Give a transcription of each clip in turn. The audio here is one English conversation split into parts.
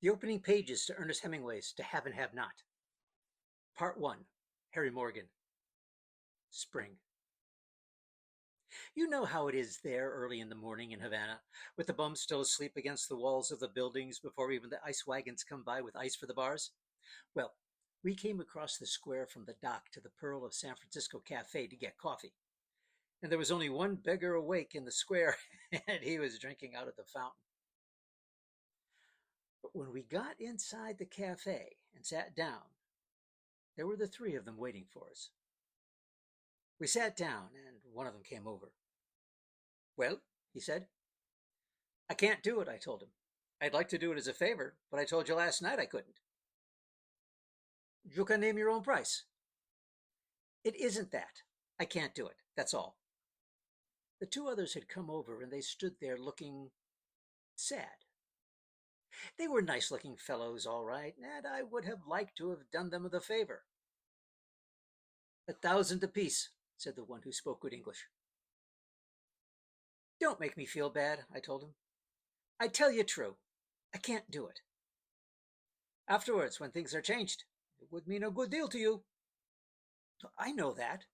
The opening pages to Ernest Hemingway's To Have and Have Not. Part 1. Harry Morgan. Spring. You know how it is there early in the morning in Havana, with the bums still asleep against the walls of the buildings before even the ice wagons come by with ice for the bars? Well, we came across the square from the dock to the Pearl of San Francisco Cafe to get coffee. And there was only one beggar awake in the square, and he was drinking out of the fountain. But when we got inside the cafe and sat down, there were the three of them waiting for us. We sat down, and one of them came over. "Well," he said. "I can't do it," I told him. "I'd like to do it as a favor, but I told you last night I couldn't." "You can name your own price." "It isn't that. I can't do it, that's all." The two others had come over, and they stood there looking sad. They were nice-looking fellows, all right, and I would have liked to have done them the favor. "1,000 apiece," said the one who spoke good English. "Don't make me feel bad," I told him. "I tell you true, I can't do it. Afterwards, when things are changed, it would mean a good deal to you." "I know that.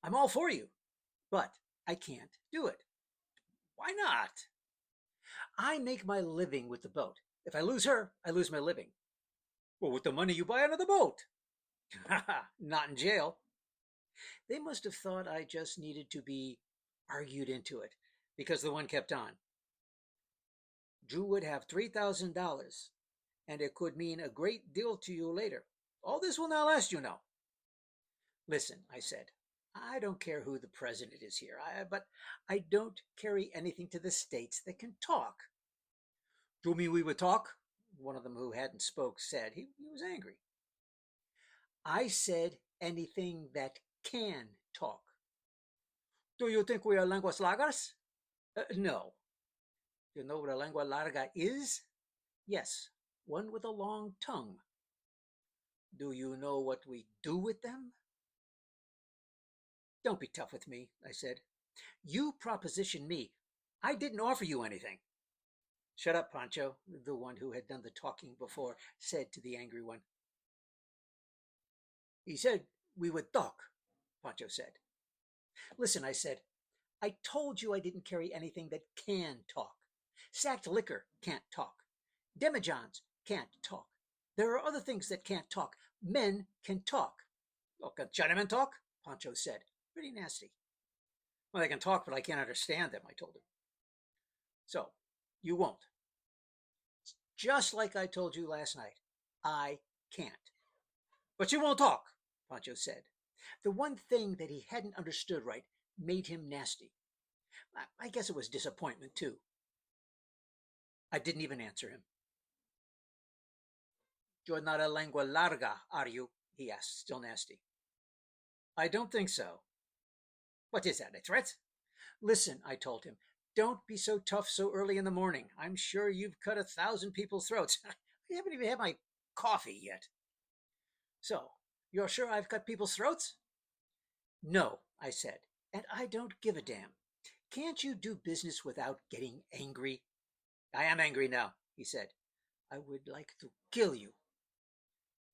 I'm all for you, but I can't do it." "Why not?" "I make my living with the boat. If I lose her, I lose my living." "Well, with the money you buy another boat." "Ha ha, not in jail." They must have thought I just needed to be argued into it, because the one kept on. "You would have $3,000, and it could mean a great deal to you later. All this will not last, you know." "Listen," I said, "I don't care who the president is here, but I don't carry anything to the States that can talk." "Do you mean we would talk?" one of them who hadn't spoke said. He was angry. "I said anything that can talk." "Do you think we are lenguas largas?" No." "You know what a lengua larga is?" "Yes, one with a long tongue." "Do you know what we do with them?" "Don't be tough with me," I said. "You propositioned me. I didn't offer you anything." "Shut up, Pancho," the one who had done the talking before said to the angry one. "He said we would talk," Pancho said. "Listen," I said, "I told you I didn't carry anything that can talk. Sacked liquor can't talk. Demijohns can't talk. There are other things that can't talk. Men can talk." "Oh, can Chinamen talk?" Pancho said. Pretty nasty. "Well, they can talk, but I can't understand them," I told him. "So, you won't." "Just like I told you last night. I can't." "But you won't talk," Pancho said. The one thing that he hadn't understood right made him nasty. I guess it was disappointment, too. I didn't even answer him. "You're not a lengua larga, are you?" he asked, still nasty. "I don't think so." "What is that, a threat?" "Listen," I told him, "don't be so tough so early in the morning. I'm sure you've cut 1,000 people's throats. I haven't even had my coffee yet." "So, you're sure I've cut people's throats?" "No," I said, "and I don't give a damn. Can't you do business without getting angry?" "I am angry now," he said. "I would like to kill you."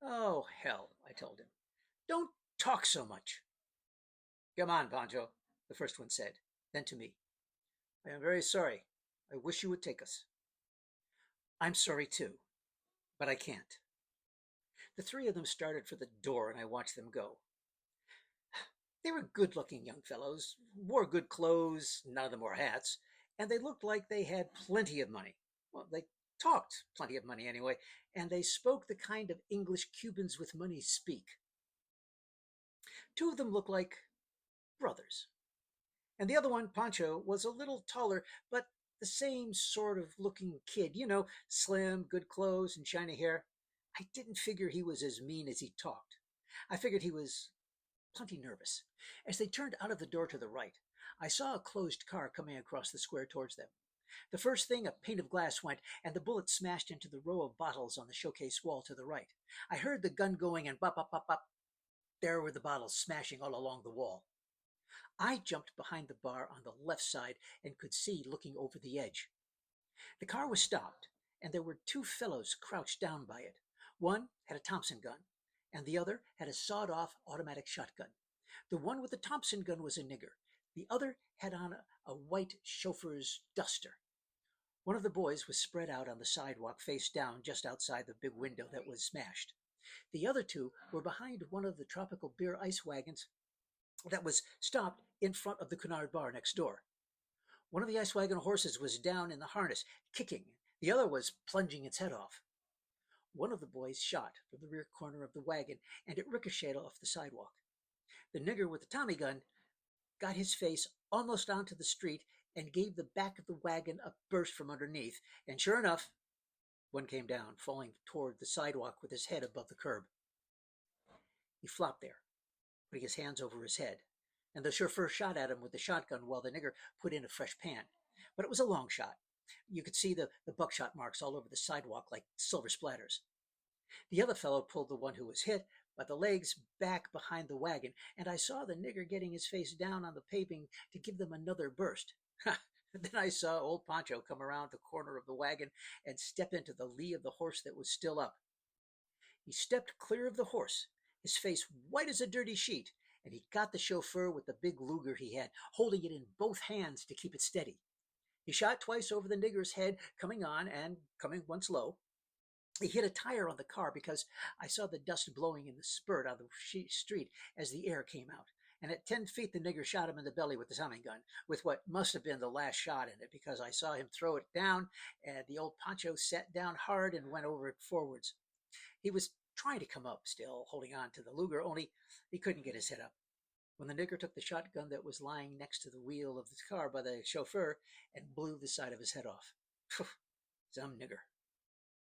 "Oh, hell," I told him. "Don't talk so much." "Come on, Pancho," the first one said. Then to me, "I am very sorry. I wish you would take us." "I'm sorry, too, but I can't." The three of them started for the door, and I watched them go. They were good-looking young fellows, wore good clothes, none of them wore hats, and they looked like they had plenty of money. Well, they talked plenty of money anyway, and they spoke the kind of English Cubans with money speak. Two of them looked like brothers, and the other one, Pancho, was a little taller, but the same sort of looking kid, slim, good clothes, and shiny hair. I didn't figure he was as mean as he talked. I figured he was plenty nervous. As they turned out of the door to the right, I saw a closed car coming across the square towards them. The first thing, a pane of glass went, and the bullet smashed into the row of bottles on the showcase wall to the right. I heard the gun going, and bop, bop, bop, bop. There were the bottles smashing all along the wall. I jumped behind the bar on the left side and could see looking over the edge. The car was stopped, and there were two fellows crouched down by it. One had a Thompson gun, and the other had a sawed-off automatic shotgun. The one with the Thompson gun was a nigger. The other had on a white chauffeur's duster. One of the boys was spread out on the sidewalk face down just outside the big window that was smashed. The other two were behind one of the tropical beer ice wagons that was stopped in front of the Cunard bar next door. One of the ice wagon horses was down in the harness, kicking. The other was plunging its head off. One of the boys shot from the rear corner of the wagon, and it ricocheted off the sidewalk. The nigger with the Tommy gun got his face almost onto the street and gave the back of the wagon a burst from underneath, and sure enough, one came down, falling toward the sidewalk with his head above the curb. He flopped there, putting his hands over his head, and the chauffeur shot at him with the shotgun while the nigger put in a fresh pan. But it was a long shot. You could see the buckshot marks all over the sidewalk like silver splatters. The other fellow pulled the one who was hit by the legs back behind the wagon, and I saw the nigger getting his face down on the paving to give them another burst. Then I saw old Pancho come around the corner of the wagon and step into the lee of the horse that was still up. He stepped clear of the horse, his face white as a dirty sheet, and he got the chauffeur with the big Luger he had, holding it in both hands to keep it steady. He shot twice over the nigger's head, coming on and coming once low. He hit a tire on the car because I saw the dust blowing in the spurt on the street as the air came out. And at 10 feet, the nigger shot him in the belly with the Tommy gun, with what must have been the last shot in it, because I saw him throw it down, and the old Pancho sat down hard and went over it forwards. He was trying to come up still, holding on to the Luger, only he couldn't get his head up. When the nigger took the shotgun that was lying next to the wheel of the car by the chauffeur and blew the side of his head off. Some nigger.